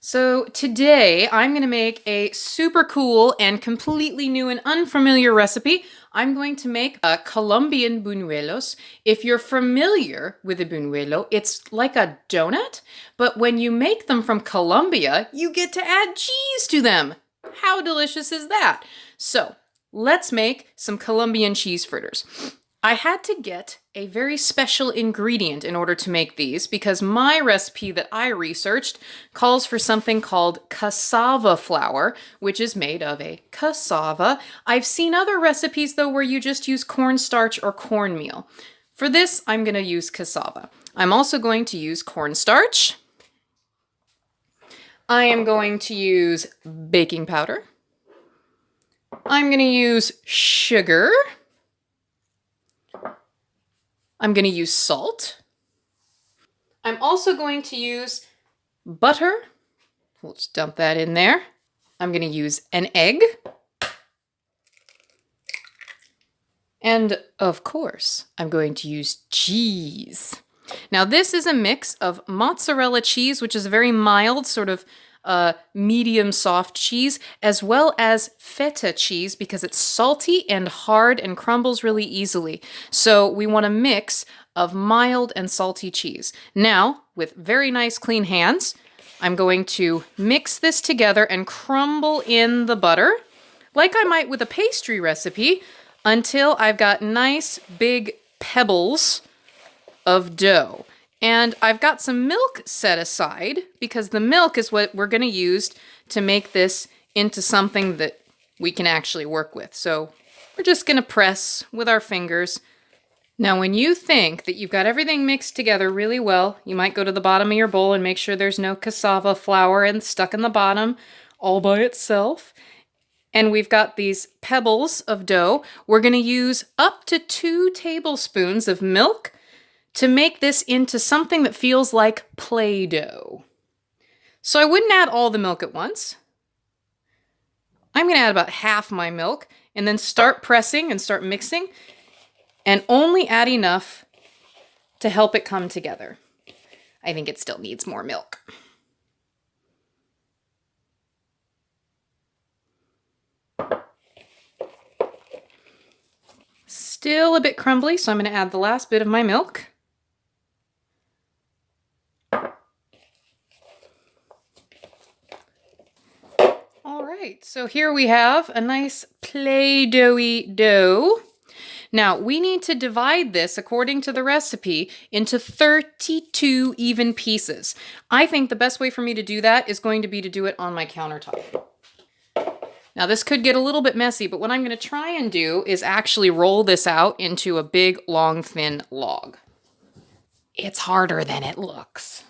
So today I'm going to make a super cool and completely new and unfamiliar recipe. I'm going to make a Colombian bunuelos. If you're familiar with a bunuelo, it's like a donut, but when you make them from Colombia, you get to add cheese to them. How delicious is that? So let's make some Colombian cheese fritters. I had to get a very special ingredient in order to make these because my recipe that I researched calls for something called cassava flour, which is made of a cassava. I've seen other recipes though where you just use cornstarch or cornmeal. For this, I'm going to use cassava. I'm also going to use cornstarch. I am going to use baking powder. I'm going to use sugar. I'm going to use salt. I'm also going to use butter. We'll just dump that in there. I'm going to use an egg. And of course, I'm going to use cheese. Now this is a mix of mozzarella cheese, which is a very mild sort of medium soft cheese, as well as feta cheese because it's salty and hard and crumbles really easily. So we want a mix of mild and salty cheese. Now, with very nice clean hands, I'm going to mix this together and crumble in the butter, like I might with a pastry recipe, until I've got nice big pebbles of dough. And I've got some milk set aside because the milk is what we're going to use to make this into something that we can actually work with. So we're just going to press with our fingers. Now, when you think that you've got everything mixed together really well, you might go to the bottom of your bowl and make sure there's no cassava flour and stuck in the bottom all by itself. And we've got these pebbles of dough. We're going to use up to 2 tablespoons of milk to make this into something that feels like Play-Doh. So I wouldn't add all the milk at once. I'm going to add about half my milk and then start pressing and start mixing and only add enough to help it come together. I think it still needs more milk. Still a bit crumbly, so I'm going to add the last bit of my milk. All right, so here we have a nice Play-Doh-y dough. Now, we need to divide this, according to the recipe, into 32 even pieces. I think the best way for me to do that is going to be to do it on my countertop. Now, this could get a little bit messy, but what I'm going to try and do is actually roll this out into a big, long, thin log. It's harder than it looks.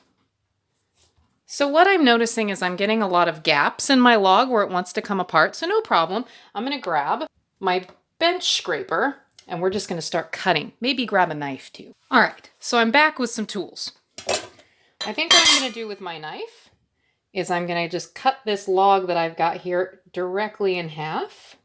So what I'm noticing is I'm getting a lot of gaps in my log where it wants to come apart, so no problem. I'm going to grab my bench scraper and we're just going to start cutting. Maybe grab a knife too. All right, so I'm back with some tools. I think what I'm going to do with my knife is I'm going to just cut this log that I've got here directly in half.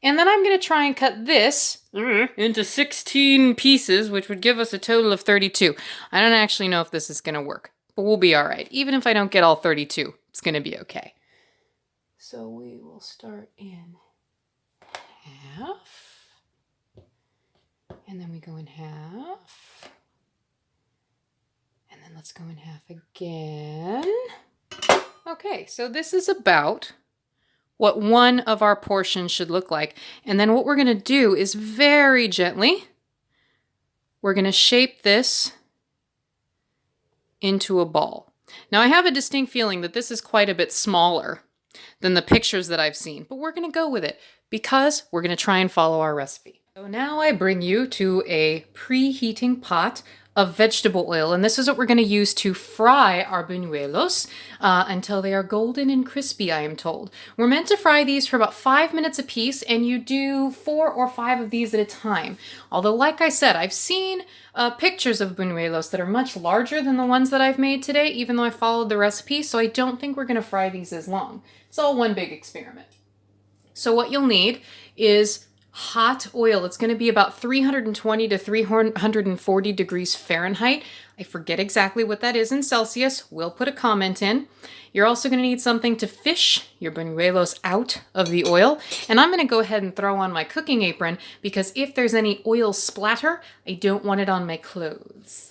And then I'm going to try and cut this into 16 pieces, which would give us a total of 32. I don't actually know if this is going to work, but we'll be all right. Even if I don't get all 32, it's going to be okay. So we will start in half. And then we go in half. And then let's go in half again. Okay, so this is about what one of our portions should look like. And then what we're going to do is very gently, we're going to shape this into a ball. Now I have a distinct feeling that this is quite a bit smaller than the pictures that I've seen, but we're going to go with it because we're going to try and follow our recipe. So now I bring you to a preheating pot of vegetable oil, and this is what we're going to use to fry our bunuelos until they are golden and crispy, I am told. We're meant to fry these for about 5 minutes a piece, and you do 4 or 5 of these at a time. Although, like I said, I've seen pictures of bunuelos that are much larger than the ones that I've made today, even though I followed the recipe, so I don't think we're going to fry these as long. It's all one big experiment. So what you'll need is hot oil. It's going to be about 320 to 340 degrees Fahrenheit. I forget exactly what that is in Celsius. We'll put a comment in. You're also going to need something to fish your buñuelos out of the oil. And I'm going to go ahead and throw on my cooking apron because if there's any oil splatter, I don't want it on my clothes.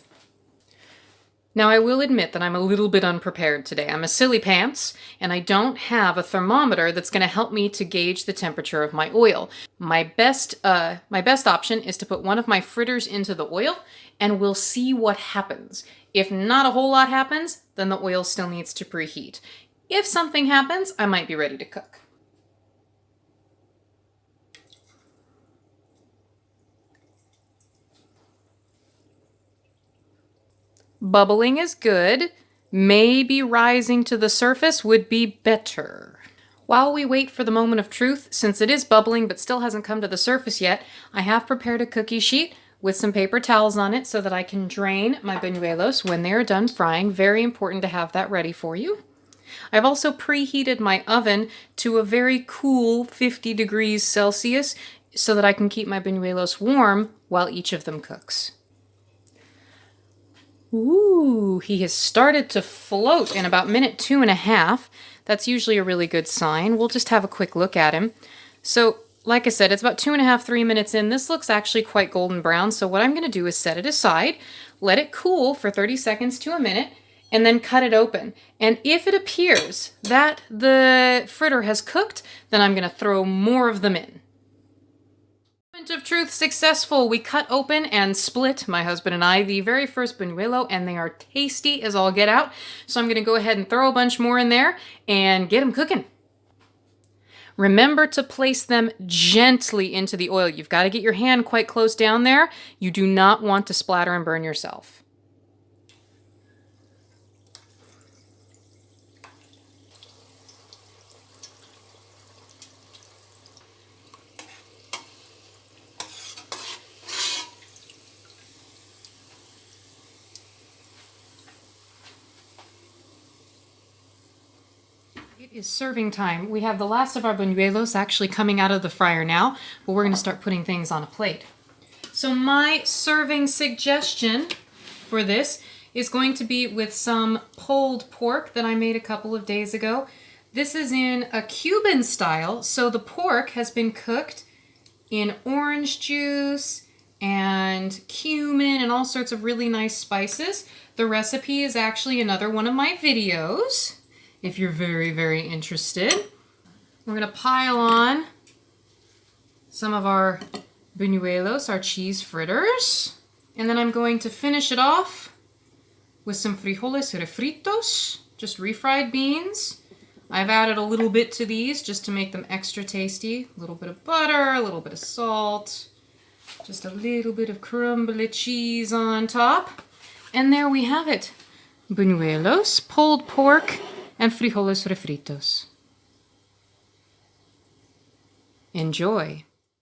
Now, I will admit that I'm a little bit unprepared today. I'm a silly pants, and I don't have a thermometer that's going to help me to gauge the temperature of my oil. My best option is to put one of my fritters into the oil, and we'll see what happens. If not a whole lot happens, then the oil still needs to preheat. If something happens, I might be ready to cook. Bubbling is good. Maybe rising to the surface would be better. While we wait for the moment of truth, since it is bubbling but still hasn't come to the surface yet, I have prepared a cookie sheet with some paper towels on it so that I can drain my buñuelos when they are done frying. Very important to have that ready for you. I've also preheated my oven to a very cool 50 degrees Celsius so that I can keep my buñuelos warm while each of them cooks. Ooh, he has started to float in about minute 2.5. That's usually a really good sign. We'll just have a quick look at him. So, like I said, it's about 2.5, 3 minutes in. This looks actually quite golden brown. So what I'm going to do is set it aside, let it cool for 30 seconds to a minute, and then cut it open. And if it appears that the fritter has cooked, then I'm going to throw more of them in. Moment of truth successful. We cut open and split, my husband and I, the very first buñuelo, and they are tasty as all get out. So I'm going to go ahead and throw a bunch more in there and get them cooking. Remember to place them gently into the oil. You've got to get your hand quite close down there. You do not want to splatter and burn yourself. It is serving time. We have the last of our buñuelos actually coming out of the fryer now, but we're going to start putting things on a plate. So my serving suggestion for this is going to be with some pulled pork that I made a couple of days ago. This is in a Cuban style, so the pork has been cooked in orange juice and cumin and all sorts of really nice spices. The recipe is actually another one of my videos, if you're very, very interested. We're going to pile on some of our buñuelos, our cheese fritters. And then I'm going to finish it off with some frijoles refritos, just refried beans. I've added a little bit to these just to make them extra tasty. A little bit of butter, a little bit of salt, just a little bit of crumbled cheese on top. And there we have it. Buñuelos, pulled pork, and frijoles refritos. Enjoy.